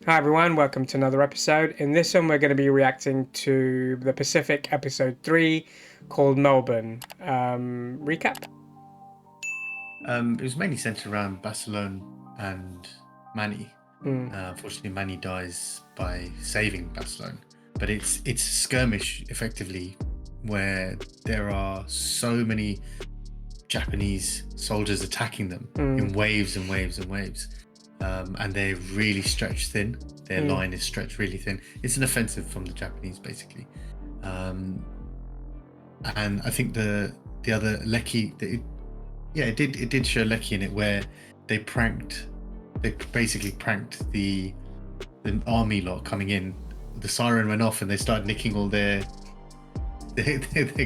Hi everyone, welcome to another episode. In this one, we're going to be reacting to the Pacific episode 3 called Melbourne. Recap? It was mainly centered around Barcelona and Manny. Mm. Unfortunately, Manny dies by saving Barcelona, but it's a skirmish effectively where there are so many Japanese soldiers attacking them in waves and waves and waves, and they're really stretched thin. Their line is stretched really thin. It's an offensive from the Japanese, basically, and I think the other Lecky. Yeah, it did show Lecky in it where they basically pranked the army lot coming in. The siren went off and they started nicking all their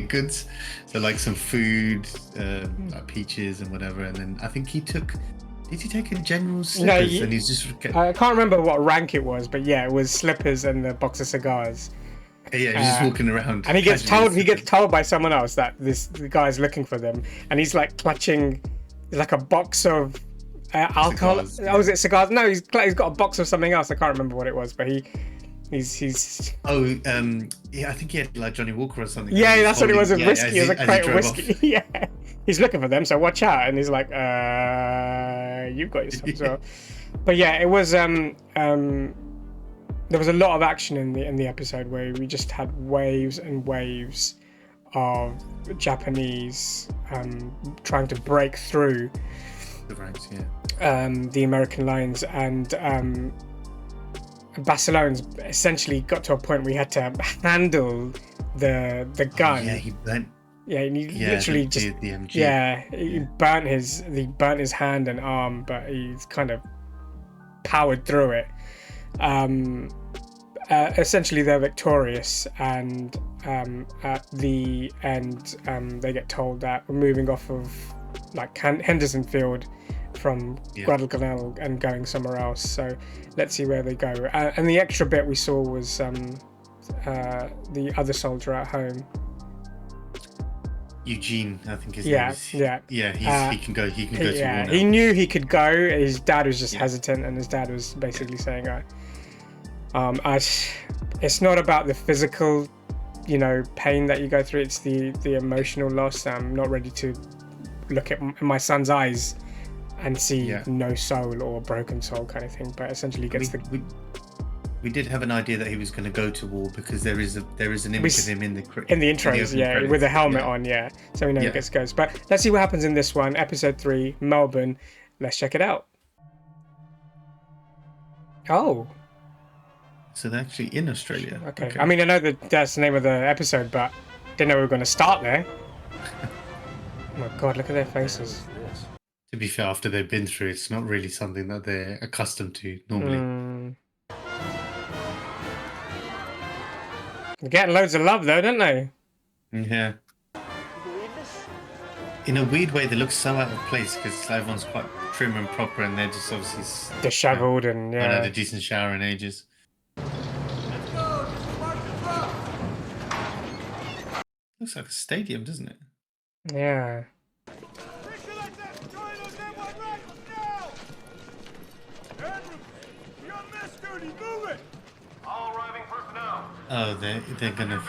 goods. So like some food, like peaches and whatever. And then I think did he take a general's slippers? And he's just I can't remember what rank it was, but yeah, it was slippers and a box of cigars. Yeah, he's just walking around. And he gets told by someone else that the guy's looking for them, and he's like clutching like a box of alcohol. Cigars, Oh, is it cigars? No, he's got a box of something else. I can't remember what it was, but he's. Oh, yeah, I think he had like Johnny Walker or something. Yeah, that's what it was. Whiskey. It was a crate of whiskey. whiskey. Yeah, he's looking for them, so watch out. And he's like, you've got yourself as well. But yeah, it was there was a lot of action in the episode where we just had waves and waves of Japanese trying to break through The ranks, yeah. the American lines, and Barcelona's essentially got to a point where he had to handle the gun. Yeah, he burnt. Yeah, and he literally the MG. Yeah, he burnt his hand and arm, but he's kind of powered through it. Essentially they're victorious, and at the end they get told that we're moving off of like Henderson Field from Guadalcanal and going somewhere else, so let's see where they go. And the extra bit we saw was the other soldier at home, Eugene, I think his name is. He can go to war now. He knew he could go. His dad was just hesitant, and his dad was basically saying it's not about the physical, pain that you go through. It's the emotional loss. I'm not ready to look at my son's eyes and see no soul or broken soul kind of thing. But essentially, we did have an idea that he was going to go to war because there is an image of him in the intros, with a helmet on, so we know he goes. But let's see what happens in this one, episode 3, Melbourne. Let's check it out. Oh. So they're actually in Australia. Okay. I mean, I know that's the name of the episode, but didn't know we were going to start there. Oh my God, look at their faces. To be fair, after they've been through, it's not really something that they're accustomed to normally. They're getting loads of love though, don't they? Yeah. In a weird way, they look so out of place because everyone's quite trim and proper, and they're just obviously disheveled and haven't had a decent shower in ages. Looks like a stadium, doesn't it? Yeah. Oh, they're gonna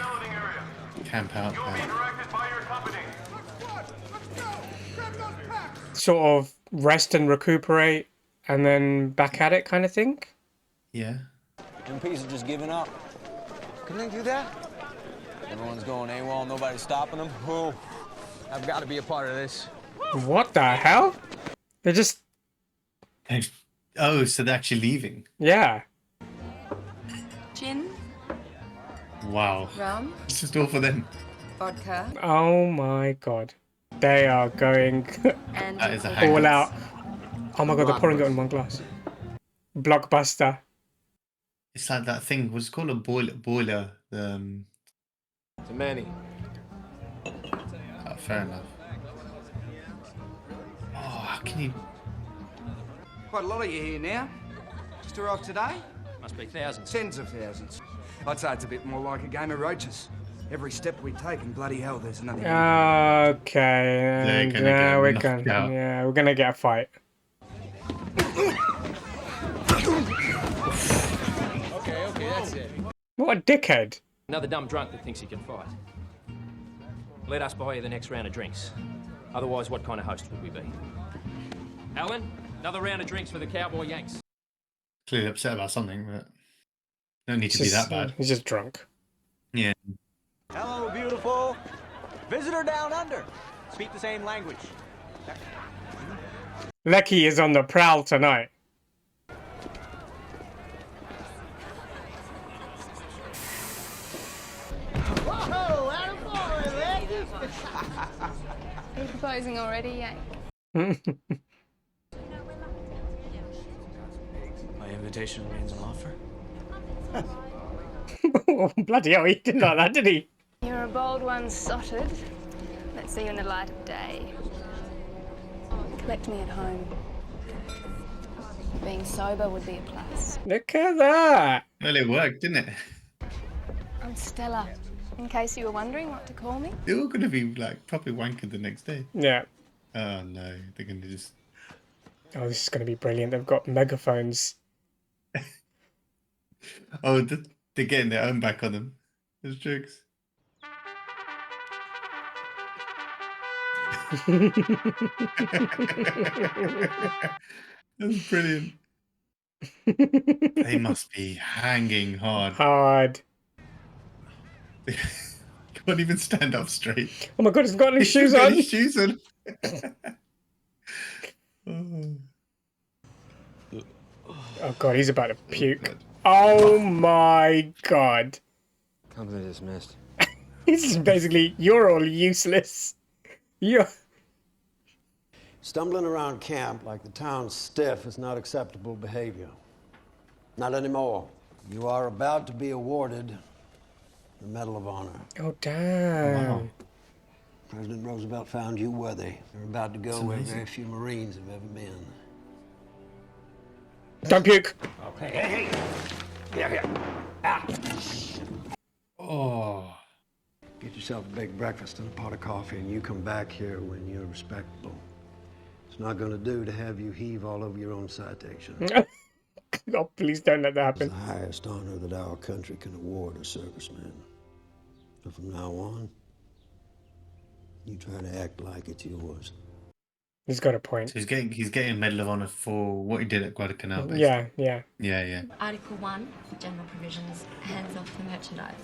camp out there. Sort of rest and recuperate, and then back at it, kind of thing. Yeah. MPs are just giving up. Can they do that? Everyone's going AWOL, nobody's stopping them. Oh, I've got to be a part of this. What the hell? They're just... Oh, so they're actually leaving. Yeah. Gin. Wow. Rum. It's just all for them. Vodka. Oh my God. They are going That is a all out. Oh my God, they're pouring it in one glass. Blockbuster. It's like that thing. What's it called? A boiler. It's a Manny. Oh, fair enough. Oh, how can you... Quite a lot of you here now. Just arrived today? Must be thousands. Tens of thousands. I'd say it's a bit more like a game of roaches. Every step we take, and bloody hell, there's another. Okay. We're gonna get a fight. What a dickhead. Another dumb drunk that thinks he can fight. Let us buy you the next round of drinks. Otherwise, what kind of host would we be? Alan, another round of drinks for the Cowboy Yanks. Clearly upset about something, but don't need to be that bad. He's just drunk. Yeah. Hello, beautiful. Visitor down under. Speak the same language. Lecky is on the prowl tonight. Whoa, attaboy, Lecky! Are you proposing already, Yank? My invitation remains on offer. Oh, bloody hell, he didn't like that, did he? You're a bold one, Sotted. Let's see you in the light of day. Collect me at home. Being sober would be a plus. Look at that. Well, it worked, didn't it? I'm Stella, in case you were wondering what to call me. They're all going to be like properly wankered the next day. Yeah. Oh no, they're going to just. Oh, this is going to be brilliant. They've got megaphones. Oh, they're getting their own back on them. Those jokes. That's brilliant. They must be hanging hard. Hard. Can't even stand up straight. Oh my god, he's got his shoes Got on. his shoes on. Oh god, he's about to puke. Oh my god. Company dismissed. This is basically, you're all useless. You're... Stumbling around camp like the town's stiff is not acceptable behavior. Not anymore. You are about to be awarded the Medal of Honor. Oh, damn. Wow. President Roosevelt found you worthy. You're about to go where very few Marines have ever been. Don't puke. Hey. Here. Ah. Oh. Get yourself a big breakfast and a pot of coffee, and you come back here when you're respectable. It's not going to do to have you heave all over your own citation. Oh, please don't let that It's happen. the highest honor that our country can award a serviceman. So from now on, you try to act like it's yours. He's got a point. So he's getting Medal of Honor for what he did at Guadalcanal. Basically. Yeah. Article 1, general provisions, hands off the merchandise.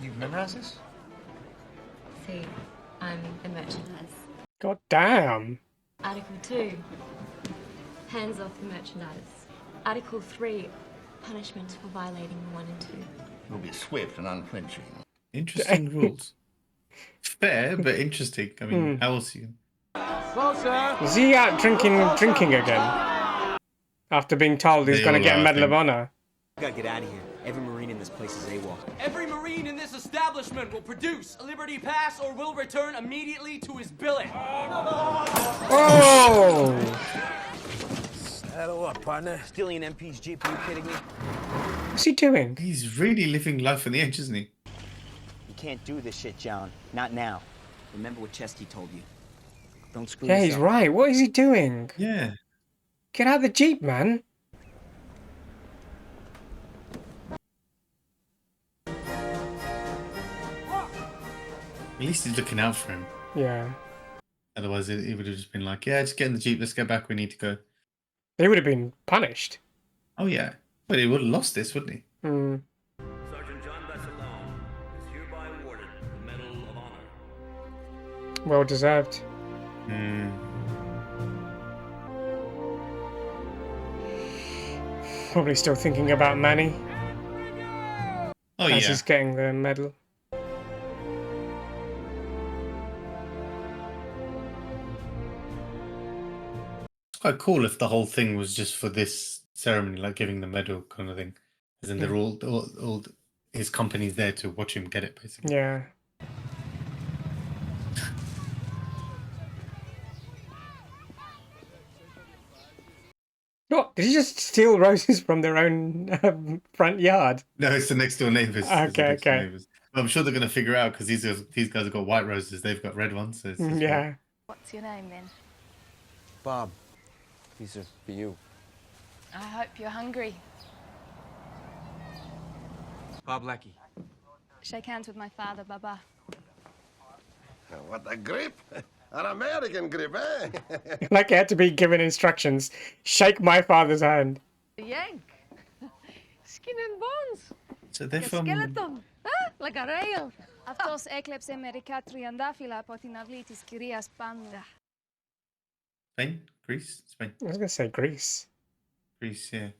You've memorized this? See, I'm the merchandise. God damn. Article 2, hands off the merchandise. Article 3, punishment for violating 1 and 2. Will be swift and unflinching. Interesting rules. Fair, but interesting. I mean, how else you? Closer! Is he out drinking again? After being told he's They going to all get a are, I Medal of think. Honor. We gotta get out of here. Every Marine in this place is AWOL. Every Marine in this establishment will produce a Liberty Pass or will return immediately to his billet. Oh! Hello up, partner. Stealing an MP's Jeep, are you kidding me? What's he doing? He's really living life on the edge, isn't he? You can't do this shit, John. Not now. Remember what Chesky told you. Don't screw Yeah, this he's up. right. What is he doing? Yeah. Get out of the Jeep, man. At least he's looking out for him. Yeah. Otherwise, he would have just been like, "Yeah, just get in the Jeep. Let's go back. We need to go." He would have been punished. Oh yeah, but he would have lost this, wouldn't he? Hmm. Sergeant John Bessalone is hereby awarded the Medal of Honor. Well deserved. Hmm. Probably still thinking about Manny Oh as yeah. he's getting the medal. It's quite cool if the whole thing was just for this ceremony, like giving the medal kind of thing. As in, they're all his company's there to watch him get it, basically. Yeah. What? Did he just steal roses from their own front yard? No, it's the next door neighbors. It's the Okay, next door okay. neighbours. Well, I'm sure they're going to figure out because these guys have got white roses. They've got red ones. So it's just Yeah. What's your name then? Bob, these are for you. I hope you're hungry. Bob Leckie. Shake hands with my father, Baba. What a grip! An American grip, eh? Like I had to be given instructions. Shake my father's hand. Yank. Skin and bones. So they're Like a from skeleton. Huh? Like a rail. Αυτός έκλεψε μερικά τριαντάφυλλα από την αυλή της κυρίας Πάντα. Spain, Greece, Spain. I was gonna say Greece. Greece, yeah.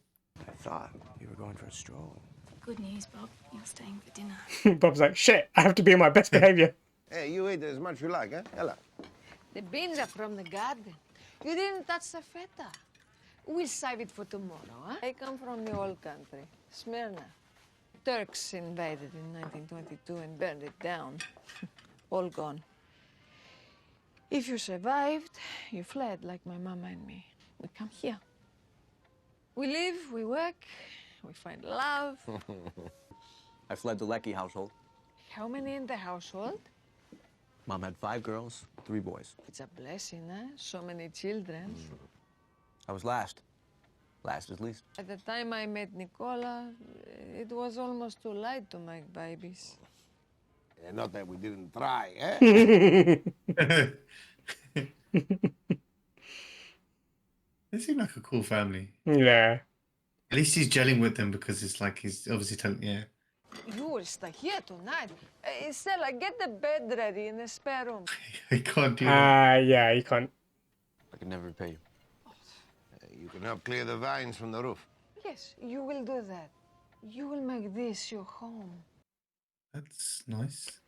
I thought you were going for a stroll. Good news, Bob. You're staying for dinner. Bob's like, shit, I have to be on my best behavior. Hey, you eat as much as you like, eh? Ella. The beans are from the garden. You didn't touch the feta. We'll save it for tomorrow, huh? I come from the old country, Smyrna. Turks invaded in 1922 and burned it down. All gone. If you survived, you fled like my mama and me. We come here. We live, we work, we find love. I fled the Leckie household. How many in the household? Mom had 5 girls, 3 boys. It's a blessing, huh? So many children. I was last. Last is least. At the time I met Nicola, it was almost too late to make babies. Not that we didn't try, eh? They seem like a cool family. Yeah. At least he's gelling with them because it's like he's obviously telling, yeah. You will stay here tonight. Stella, get the bed ready in the spare room. I can't do that. Yeah, you can't. I can never repay you. You can help clear the vines from the roof. Yes, you will do that. You will make this your home. That's nice.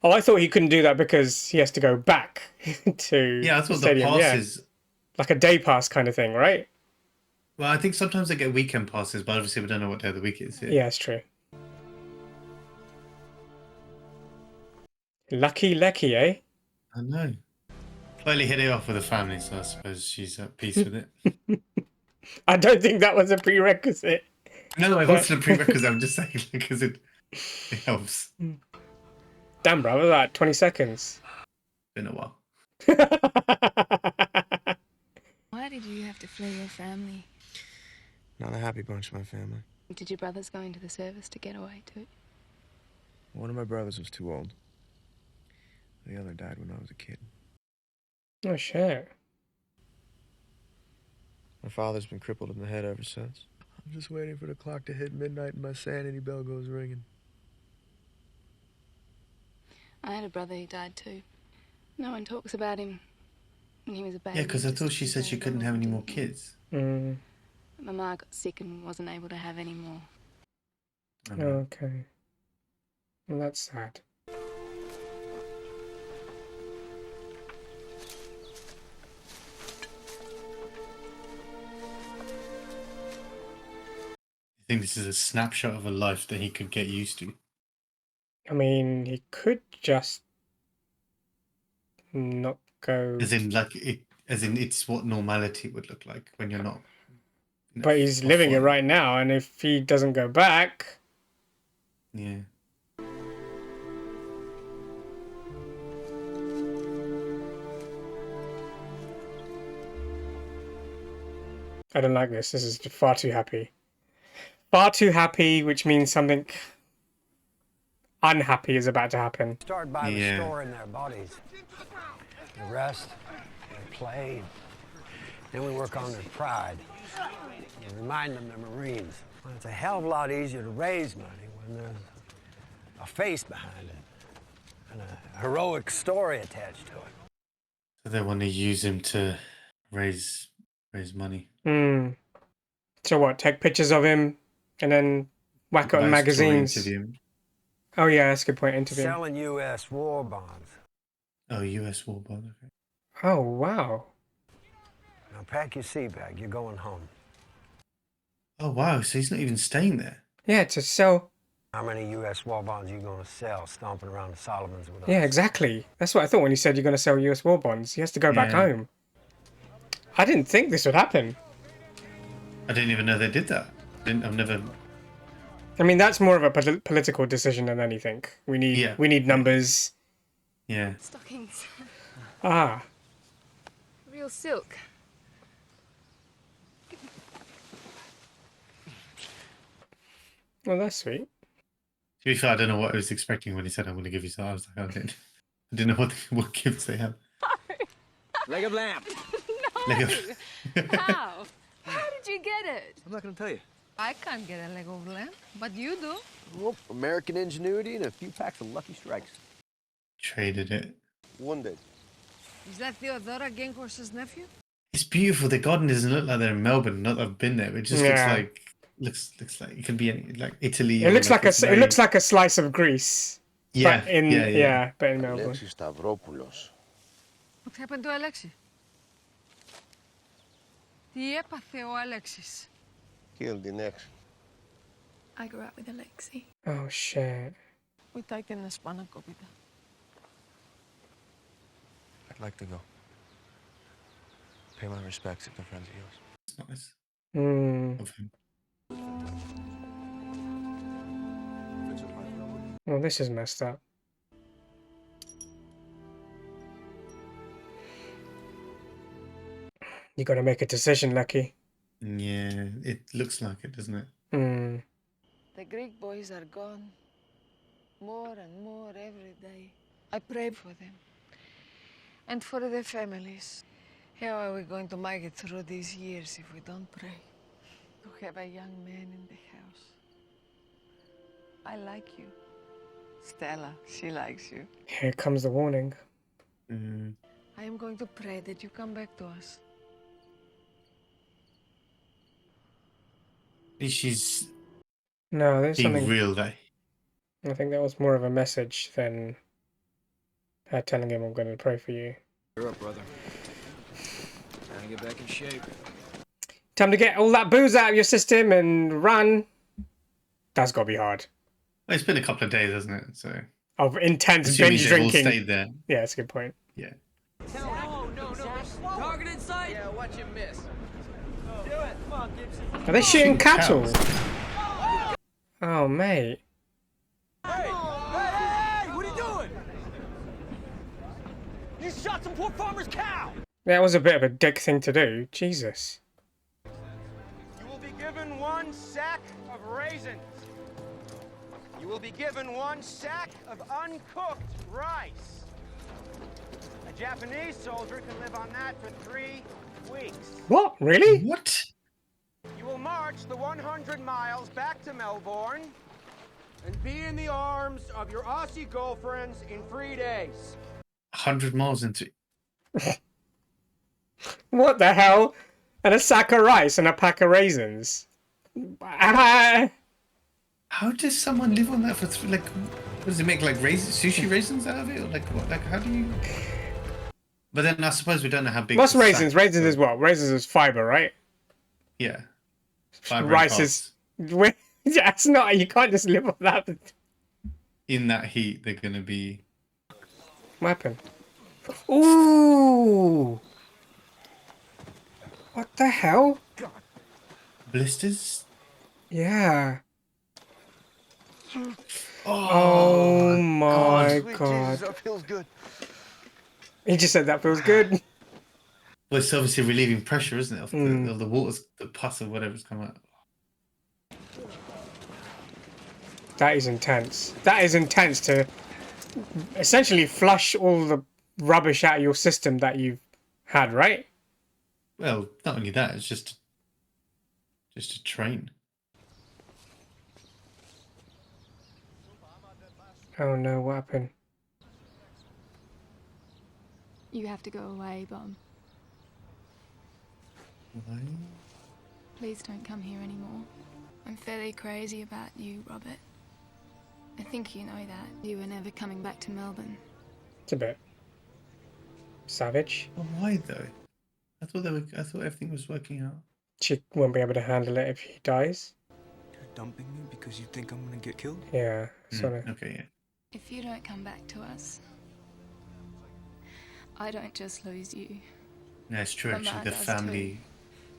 Oh, I thought he couldn't do that because he has to go back to Yeah, I thought the stadium. passes. Like a day pass kind of thing, right? Well, I think sometimes they get weekend passes, but obviously we don't know what day of the week it is. Yeah, it's true. Lucky Lecky, eh? I know. Clearly hit it off with the family, so I suppose she's at peace with it. I don't think that was a prerequisite. No, it wasn't a prerequisite. I'm just saying because it helps. Damn, bro, was that 20 seconds? Been a while. Why did you have to flee your family? Not a happy bunch, my family. Did your brothers go into the service to get away too? One of my brothers was too old. The other died when I was a kid. Oh, shit. My father's been crippled in the head ever since. I'm just waiting for the clock to hit midnight and my sanity bell goes ringing. I had a brother who died too. No one talks about him when he was a baby. Yeah, because I thought she said she couldn't have any more kids. My ma got sick and wasn't able to have any more. Okay. Well, that's sad. I think this is a snapshot of a life that he could get used to. I mean, he could just not go. As in, it's what normality would look like when you're not. But he's living it right now, and if he doesn't go back. Yeah. I don't like this. This is far too happy. Far too happy, which means something unhappy is about to happen. Start by restoring their bodies. They rest, they play, then we work on their pride. And remind them they're Marines. Well, it's a hell of a lot easier to raise money when there's a face behind it and a heroic story attached to it. So they want to use him to raise money. So what? Take pictures of him and then whack it on magazines. Oh yeah, that's a good point. Interview. Selling U.S. war bonds. Oh, U.S. war bond. Okay. Oh wow. Now pack your sea bag. You're going home. Oh wow! So he's not even staying there. Yeah, to sell. How many U.S. war bonds are you going to sell stomping around the Solomons with us? Yeah, exactly. That's what I thought when he said you're going to sell U.S. war bonds. He has to go back home. I didn't think this would happen. I didn't even know they did that. I've never. I mean, that's more of a political decision than anything. We need numbers. Yeah. Stockings. Ah. Real silk. Well, that's sweet. To be fair, I don't know what I was expecting when he said, "I'm going to give you some." I was like, I didn't know what gifts they have. Leg of lamb. No! Leg of- How? How did you get it? I'm not gonna tell you. I can't get a leg of lamb, but you do. Well, American ingenuity and a few packs of Lucky Strikes. Traded it. Wounded. Is that Theodora Genghorst's nephew? It's beautiful. The garden doesn't look like they're in Melbourne. Not that I've been there. It just looks like it could be like Italy. It looks like it looks like a slice of Greece. Yeah, but in but in Melbourne. Alexis Stavropoulos. What happened to Alexi? Τι έπαθε ο Alexis? Killed in action. I grew up with Alexi. Oh shit. Uitai και σπανακόπιτα. I'd like to go. Pay my respects if they're friends of yours. It's nice. Hmm. Of him. Well, this is messed up. You got to make a decision, Lucky. Yeah, it looks like it, doesn't it? Hmm. The Greek boys are gone. More and more every day. I pray for them. And for their families. How are we going to make it through these years if we don't pray? To have a young man in the house. I like you. Stella, she likes you. Here comes the warning. Mm. I am going to pray that you come back to us. She's No, there's being something. real. That I think that was more of a message than her telling him, "I'm going to pray for you." You're up, brother. Trying to get back in shape. Time to get all that booze out of your system and run. That's got to be hard. well, it's been a couple of days, hasn't it? So Of intense assuming binge they've all drinking. stayed there. Yeah, that's a good point. Yeah. No. Target in sight. Yeah, watch him miss. Do it. Come on, Gibson. Are they shooting cattle? cows. Oh, mate. Hey, what are you doing? You shot some poor farmer's cow. That was a bit of a dick thing to do. Jesus. You will be given 1 sack of raisins. You will be given 1 sack of uncooked rice. A Japanese soldier can live on that for 3 weeks. What? Really? What? You will march the 100 miles back to Melbourne and be in the arms of your Aussie girlfriends in 3 days. 100 miles into. What the hell? And a sack of rice and a pack of raisins. Ah. How does someone live on that for like? What does it make like sushi raisins out of it? Or like what? Like how do you? But then I suppose we don't know how big. What's the raisins? sack- Raisins is what? Raisins is fiber, right? Yeah. Fiber and Rice carbs. is. Yeah, it's not. You can't just live on that. In that heat, they're gonna be. What happened? Ooh! What the hell? Blisters. Yeah. Oh, my Sweet god. Jesus, that feels good. He just said that feels good. Well, it's obviously relieving pressure, isn't it? Of Mm. the water's, the pus or whatever's come out. That is intense. That is intense to essentially flush all the rubbish out of your system that you've had, right? Well, not only that, it's just a train. Oh no, what happened? You have to go away, Bum. Why? Please don't come here anymore. I'm fairly crazy about you, Robert. I think you know that. You were never coming back to Melbourne. It's a bit savage. Well, why though? I thought everything was working out. She won't be able to handle it if he dies. You're dumping me because you think I'm gonna get killed? Yeah, sort of. Okay, yeah. If you don't come back to us, I don't just lose you. Yeah, it's true. Mama Actually, the does family.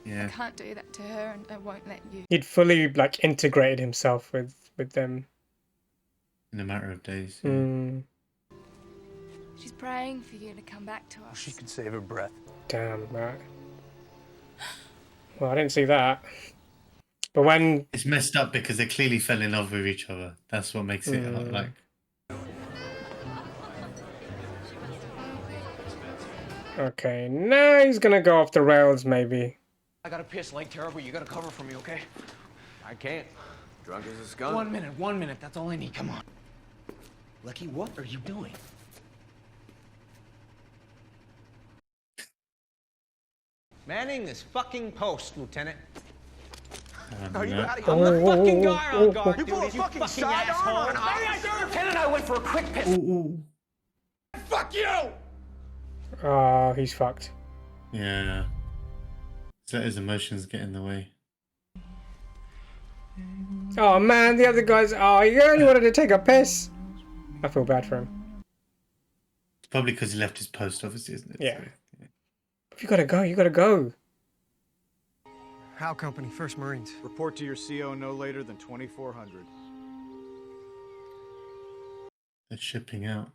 I Yeah. can't do that to her, and I won't let you. He'd fully like integrated himself with them. In a matter of days. Mm, She's praying for you to come back to us. She can save her breath. damn that. Well, I didn't see that. But when it's messed up because they clearly fell in love with each other. That's what makes it like. Okay, now he's gonna go off the rails, maybe. I gotta piss like terrible. You gotta cover for me, okay? I can't. Drunk as a skunk. 1 minute. That's all I need. Come on. Lucky, what are you doing? Manning this fucking post, Lieutenant. Are you out of I'm the fucking guy on guard, You dude. pull a fucking sidearm on an officer? Lieutenant, I went for a quick piss. Fuck you! Oh, he's fucked. Yeah. So his emotions get in the way. Oh man, the other guys. Oh, he only wanted to take a piss. I feel bad for him. It's probably because he left his post, obviously, isn't it? Yeah. So, If you gotta go, you gotta go. Howe Company, 1st Marines. Report to your CO no later than 2400. they're shipping out.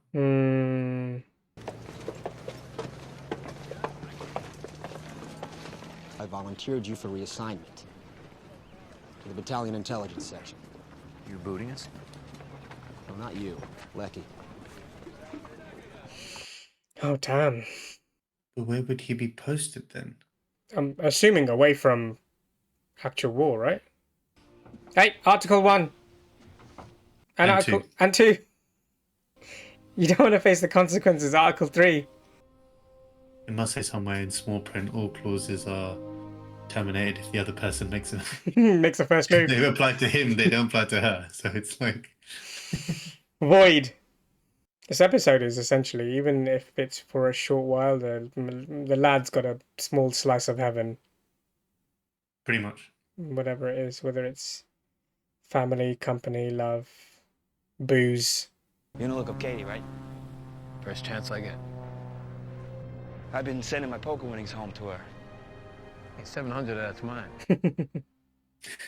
I volunteered you for reassignment to the battalion intelligence section. You booting us? No, not you, Lecky. Oh damn. But where would he be posted then? I'm assuming away from actual war, right? Hey, Article 1. And Article 2. And 2. You don't want to face the consequences. Article 3. It must say somewhere in small print all clauses are terminated if the other person makes Makes a first move. They apply to him, they don't apply to her. So it's like Void. This episode is essentially, even if it's for a short while, the lad's got a small slice of heaven. Pretty much. Whatever it is, whether it's family, company, love, booze. You know, look up Katie, right? First chance I get. I've been sending my poker winnings home to her. Hey, 700 of that's mine.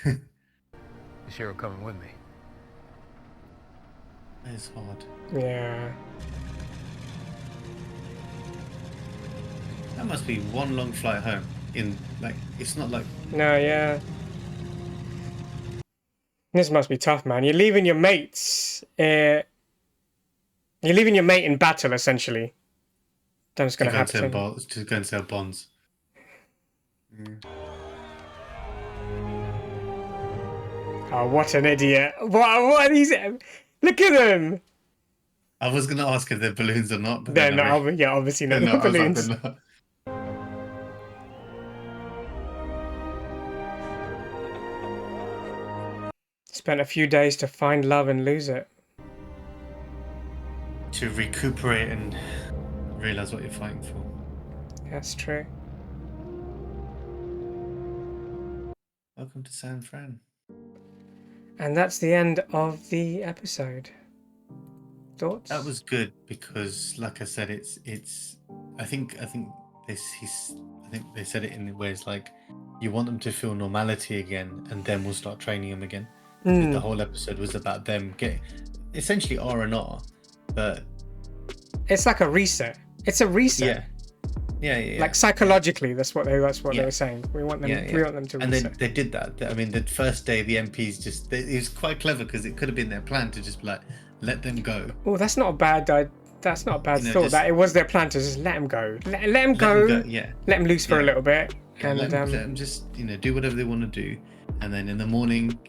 This year are coming with me. It's hard. Yeah. That must be one long flight home. In like, it's not like. No, yeah. This must be tough, man. You're leaving your mates. You're leaving your mate in battle, essentially. That's going to happen. To go and sell bonds. Oh, what an idiot! What are these? Look at them. I was going to ask if they're balloons or not, but they're not. Yeah, obviously not. Not balloons. Like, not. Spent a few days to find love and lose it. To recuperate and realize what you're fighting for. That's true. Welcome to San Fran. And that's the end of the episode. Thoughts? That was good because, like I said, it's. I think they said it in ways like you want them to feel normality again, and then we'll start training them again. The whole episode was about them getting essentially R&R, but it's like a reset. It's a reset. Yeah. Like psychologically, that's what they were saying. We want them. We want them to reset. And they did that. I mean, the first day, the MPs it was quite clever because it could have been their plan to just be like, let them go. Oh, that's not a bad. That's not a bad thought. Just, that it was their plan to just let them go. Let them go. Yeah. Let them loose for a little bit, and let them just do whatever they want to do, and then in the morning,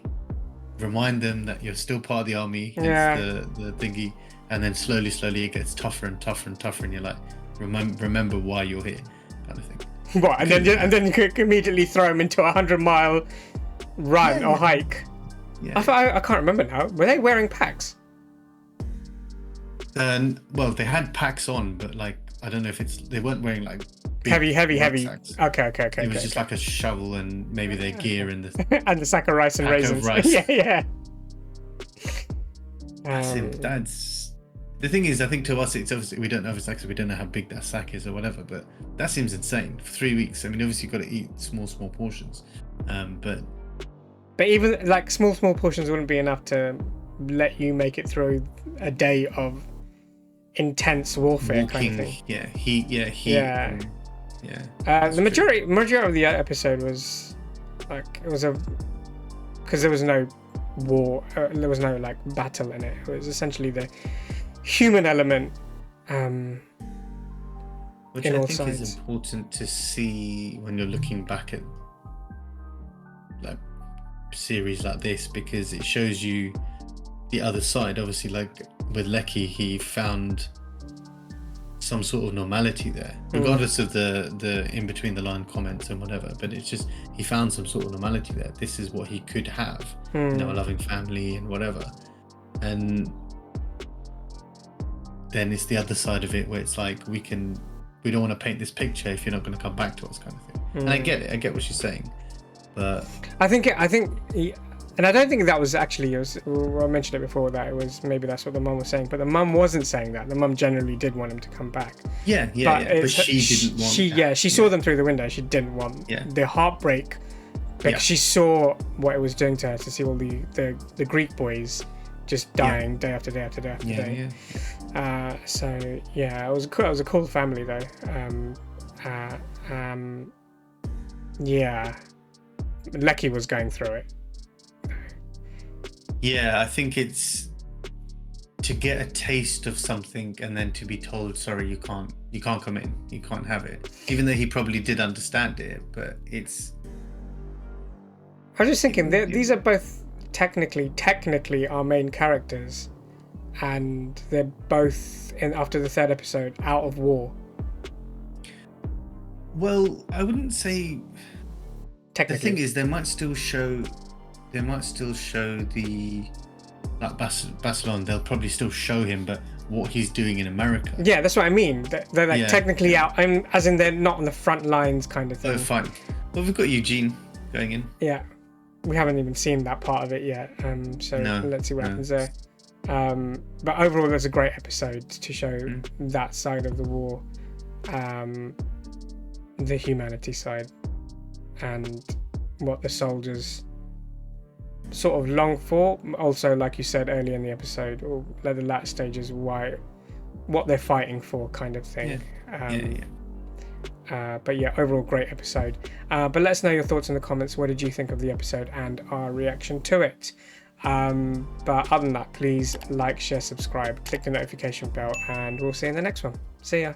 remind them that you're still part of the army. It's the thingy, and then slowly it gets tougher and tougher and tougher, and you're like, remember why you're here, kind of thing. What? And then you could immediately throw them into a 100-mile run or hike. Yeah. I can't remember now. Were they wearing packs? Well, they had packs on, but like I don't know if they weren't wearing like big heavy. rucksacks. Okay. It was just like a shovel and maybe their gear and the and the sack of rice and raisins. Yeah. That's the thing is, I think to us it's obviously we don't know if it's like, so we don't know how big that sack is or whatever, but that seems insane for 3 weeks. I mean, obviously you've got to eat small portions, but even like small portions wouldn't be enough to let you make it through a day of intense warfare. Walking, kind of thing. Heat. The majority of the episode was like it was a because there was no war, there was no like battle in it. It was essentially the human element. Which in I all think sides. is important to see when you're looking back at like series like this, because it shows you the other side. Obviously, like with Lecky, he found some sort of normality there, regardless of the in between the line comments and whatever. But it's just he found some sort of normality there. This is what he could have, you know, a loving family and whatever. And then it's the other side of it where it's like we don't want to paint this picture if you're not going to come back to us, kind of thing. And I get it. I get what she's saying, but I think, and I don't think that was actually. I mentioned it before that it was maybe that's what the mum was saying, but the mum wasn't saying that. The mum generally did want him to come back. Yeah. But she didn't want. She saw them through the window. She didn't want the heartbreak because she saw what it was doing to her, to see all the Greek boys just dying day after day after day after day. So yeah, it was cool. It was a cool family though. Lecky was going through it. Yeah, I think it's to get a taste of something and then to be told, sorry, you can't come in, you can't have it. Even though he probably did understand it, but it's. I was just thinking, these are both technically our main characters, and they're both after the third episode out of war. Well, I wouldn't say. Technically. The thing is, they might still show the like Barcelona. They'll probably still show him, but what he's doing in America. Yeah, that's what I mean. They're like technically out. As in they're not on the front lines, kind of thing. Oh, fine. Well, we've got Eugene going in. Yeah, we haven't even seen that part of it yet. So let's see what happens there. But overall, there's a great episode to show that side of the war, the humanity side, and what the soldiers sort of long for. Also, like you said earlier in the episode, or at the latter stages, what they're fighting for, kind of thing. But yeah, overall great episode. But let us know your thoughts in the comments. What did you think of the episode and our reaction to it? But other than that, please like, share, subscribe, click the notification bell, and we'll see you in the next one. See ya.